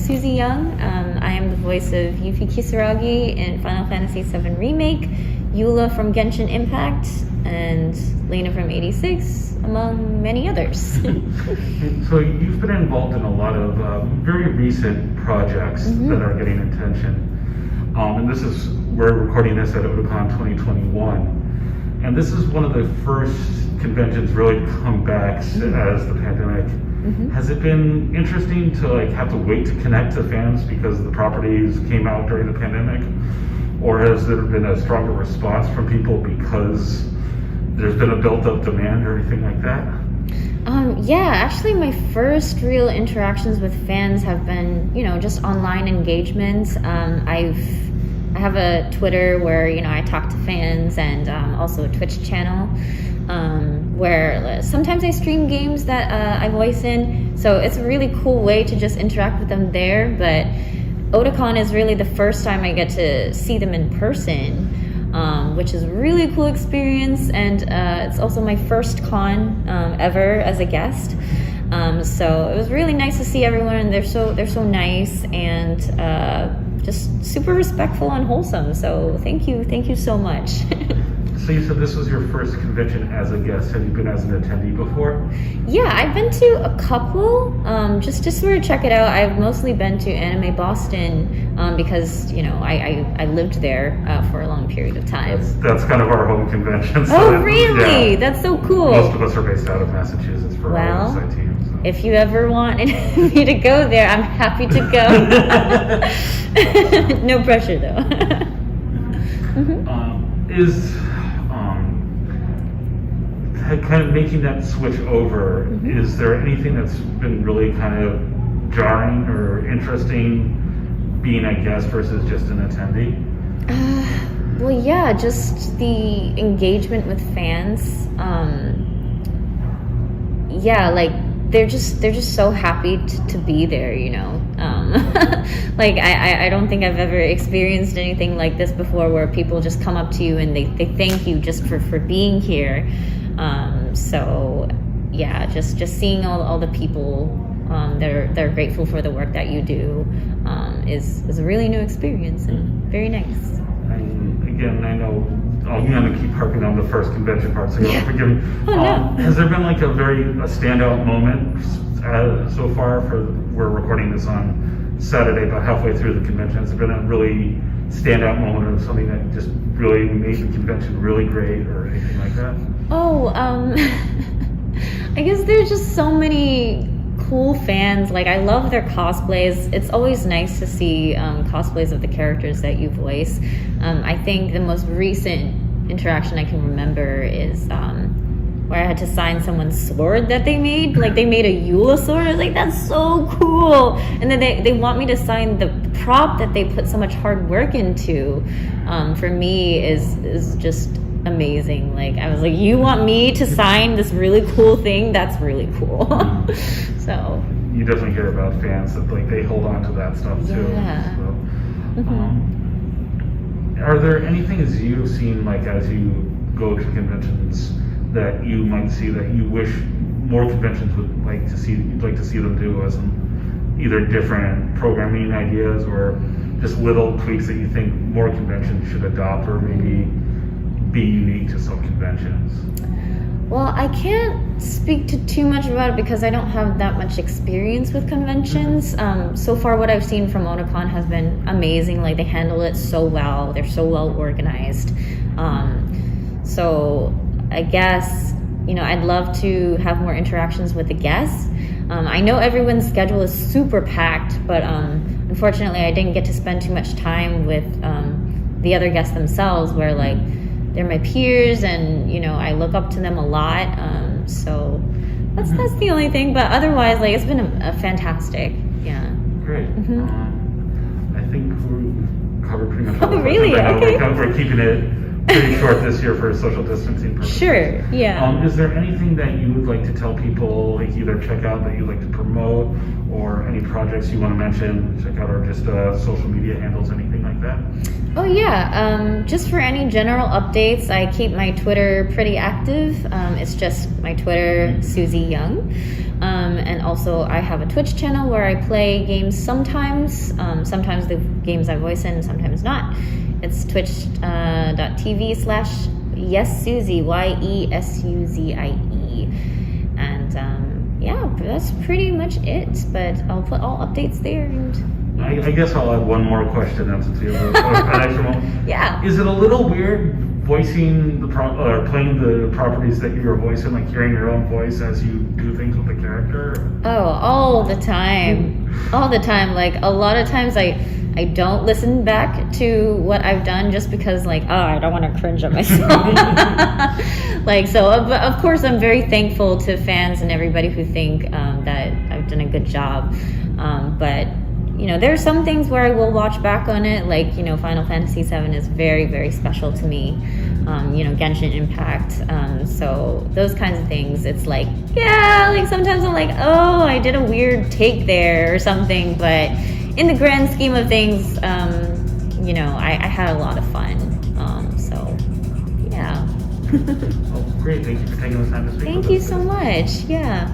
Suzie Yeung. I am the voice of Yuffie Kisaragi in Final Fantasy VII Remake, Eula from Genshin Impact, and Lena from 86, among many others. So you've been involved in a lot of very recent projects that are getting attention. And we're recording this at Otakon 2021. And this is one of the first conventions really to come back as the pandemic. Has it been interesting to have to wait to connect to fans because the properties came out during the pandemic? Or has there been a stronger response from people because there's been a built-up demand or anything like that? Yeah, actually my first real interactions with fans have been, just online engagements. I have a Twitter where, I talk to fans, and also a Twitch channel where sometimes I stream games that I voice in. So it's a really cool way to just interact with them there. But Otakon is really the first time I get to see them in person, which is a really cool experience. And it's also my first con ever as a guest. So it was really nice to see everyone, and they're so nice and just super respectful and wholesome. So thank you so much. So you said this was your first convention as a guest. Have you been as an attendee before? Yeah, I've been to a couple, just to sort of check it out. I've mostly been to Anime Boston because, I lived there for a long period of time. That's kind of our home convention. So oh, really? Yeah. That's so cool. Most of us are based out of Massachusetts for our SI team. So. If you ever wanted me to go there, I'm happy to go. No pressure, though. Kind of making that switch over, is there anything that's been really kind of jarring or interesting being a guest versus just an attendee? Well, yeah, just the engagement with fans. They're just so happy to be there, I don't think I've ever experienced anything like this before, where people just come up to you and they thank you just for being here. So yeah, just seeing all the people they're grateful for the work that you do is a really new experience and very nice. And again, I know I'm going to keep harping on the first convention part, so you'll forgive me. Has there been a standout moment so far? We're recording this on Saturday, about halfway through the convention. Has there been a really standout moment or something that just really made the convention really great or anything like that? I guess there's just so many cool fans. I love their cosplays. It's always nice to see cosplays of the characters that you voice. I think the most recent interaction I can remember is where I had to sign someone's sword that they made. They made a Eula sword. I was like, that's so cool. And then they want me to sign the prop that they put so much hard work into. For me is just amazing. I was like, you want me to sign this really cool thing? That's really cool. So you definitely hear about fans that they hold on to that stuff too. Yeah. So, are there any things you've seen as you go to conventions that you might see that you wish more conventions would you'd like to see them do, as either different programming ideas or just little tweaks that you think more conventions should adopt, or maybe be unique to some conventions? Well, I can't speak to too much about it because I don't have that much experience with conventions. So far, what I've seen from Otakon has been amazing. They handle it so well. They're so well organized. So I guess, I'd love to have more interactions with the guests. I know everyone's schedule is super packed, but unfortunately, I didn't get to spend too much time with the other guests themselves, where they're my peers, and I look up to them a lot. So that's the only thing. But otherwise, it's been a fantastic. Yeah. Great. I think we covered pretty much all the really? questions. Okay. We're keeping it pretty short this year for social distancing purposes. Sure, yeah. Is there anything that you would like to tell people, like either check out that you'd like to promote, or any projects you want to mention, check out, or just social media handles, anything like that? Oh yeah, just for any general updates, I keep my Twitter pretty active. It's just my Twitter, Suzie Yeung. And also I have a Twitch channel where I play games sometimes. Sometimes the games I voice in, sometimes not. It's twitch.tv/YesSuzie, YESUZIE. And yeah, that's pretty much it. But I'll put all updates there. And I guess I'll add one more question then, since you have an extra moment. yeah. Is it a little weird voicing or playing the properties that you're voicing, like hearing your own voice as you do things with the character? Oh, all the time. All the time. Like, a lot of times I don't listen back to what I've done just because, like, oh, I don't want to cringe at myself. Like, so, of course, I'm very thankful to fans and everybody who think that I've done a good job. But, you know, there are some things where I will watch back on it, like, you know, Final Fantasy VII is very, very special to me. You know, Genshin Impact. So those kinds of things, it's like, yeah, like sometimes I'm like, oh, I did a weird take there or something, but in the grand scheme of things, you know, I had a lot of fun. So, yeah. Oh, great. Thank you for taking the time to speak with us. Thank you so much. Yeah.